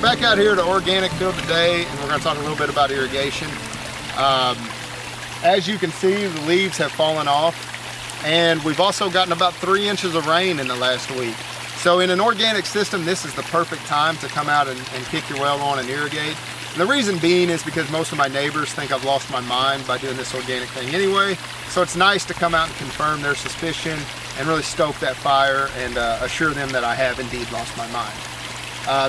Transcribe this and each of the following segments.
back out here at the organic field today, and we're going to talk a little bit about irrigation. As you can see, the leaves have fallen off, and we've also gotten about 3 inches of rain in the last week. So in an organic system, this is the perfect time to come out and kick your well on and irrigate. And the reason being is because most of my neighbors think I've lost my mind by doing this organic thing anyway. So it's nice to come out and confirm their suspicion and really stoke that fire and assure them that I have indeed lost my mind.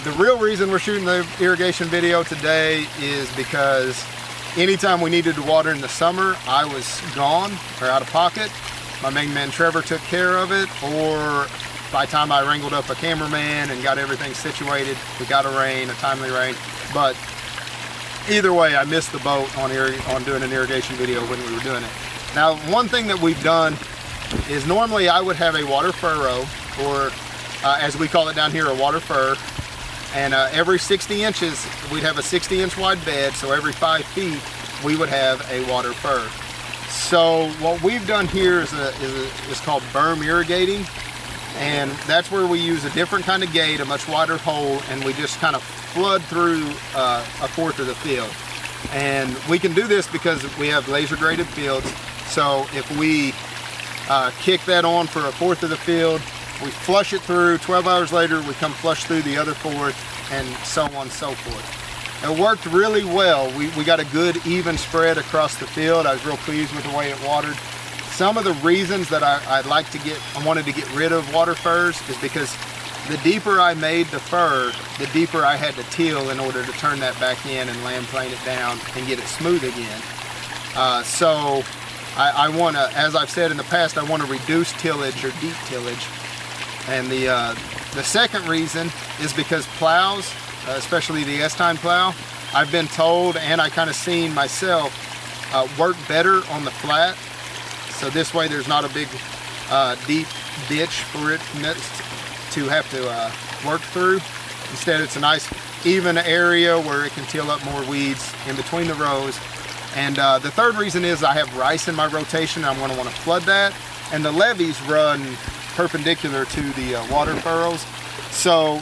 The real reason we're shooting the irrigation video today is because anytime we needed to water in the summer, I was gone or out of pocket. My main man Trevor took care of it, or by the time I wrangled up a cameraman and got everything situated, we got a timely rain. But either way, I missed the boat on doing an irrigation video when we were doing it. Now, one thing that we've done is normally I would have a water furrow, or as we call it down here, a water fur. And every 60 inches, we'd have a 60-inch wide bed, so every 5 feet, we would have a water fur. So what we've done here is called berm irrigating, and that's where we use a different kind of gate, a much wider hole, and we just kind of flood through a fourth of the field. And we can do this because we have laser graded fields, so if we kick that on for a fourth of the field, we flush it through, 12 hours later we come flush through the other fourth, and so on and so forth. It worked really well. We got a good even spread across the field. I was real pleased with the way it watered. Some of the reasons that I wanted to get rid of water furs is because the deeper I made the fur, the deeper I had to till in order to turn that back in and land plane it down and get it smooth again. So I want to, as I've said in the past, I want to reduce tillage or deep tillage. And the second reason is because plows, especially the S-time plow, I've been told, and I kind of seen myself, work better on the flat. So this way there's not a big deep ditch for it to have to work through. Instead, it's a nice even area where it can till up more weeds in between the rows. And the third reason is I have rice in my rotation, and I'm going to want to flood that. And the levees run perpendicular to the water furrows. So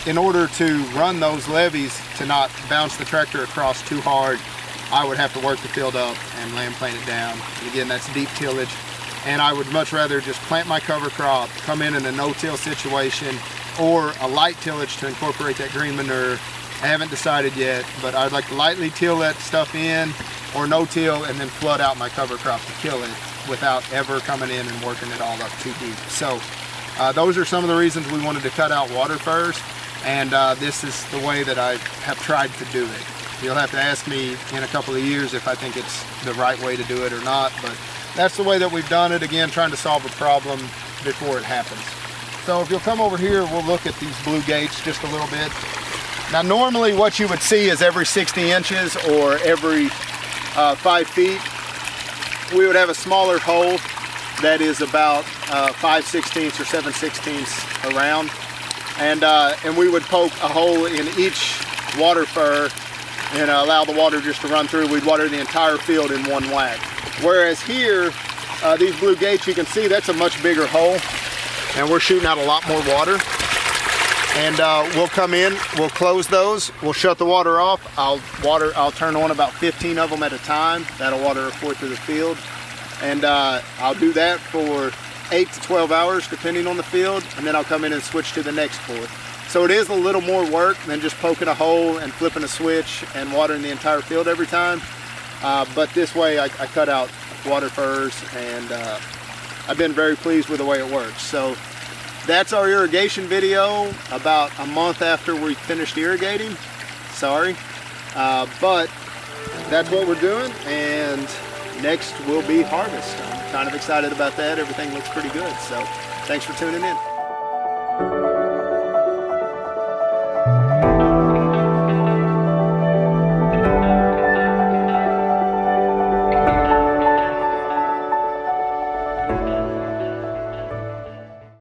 in order to run those levees to not bounce the tractor across too hard, I would have to work the field up and land plane it down. And again, that's deep tillage. And I would much rather just plant my cover crop, come in a no-till situation, or a light tillage to incorporate that green manure. I haven't decided yet, but I'd like to lightly till that stuff in, or no-till, and then flood out my cover crop to kill it without ever coming in and working it all up too deep. So those are some of the reasons we wanted to cut out water furs, and this is the way that I have tried to do it. You'll have to ask me in a couple of years if I think it's the right way to do it or not, but that's the way that we've done it, again, trying to solve a problem before it happens. So if you'll come over here, we'll look at these blue gates just a little bit. Now normally what you would see is every 60 inches or every 5 feet, we would have a smaller hole that is about 5/16 or 7/16 around, and we would poke a hole in each water fur and allow the water just to run through. We'd water the entire field in one whack. Whereas here, these blue gates, you can see that's a much bigger hole, and we're shooting out a lot more water. And we'll come in, we'll close those, we'll shut the water off. I'll turn on about 15 of them at a time. That'll water a fourth of the field. And I'll do that for 8 to 12 hours, depending on the field, and then I'll come in and switch to the next fourth. So it is a little more work than just poking a hole and flipping a switch and watering the entire field every time. But this way I cut out water furs, and I've been very pleased with the way it works. So that's our irrigation video about a month after we finished irrigating. Sorry. But that's what we're doing, and next will be harvest. I'm kind of excited about that. Everything looks pretty good. So thanks for tuning in.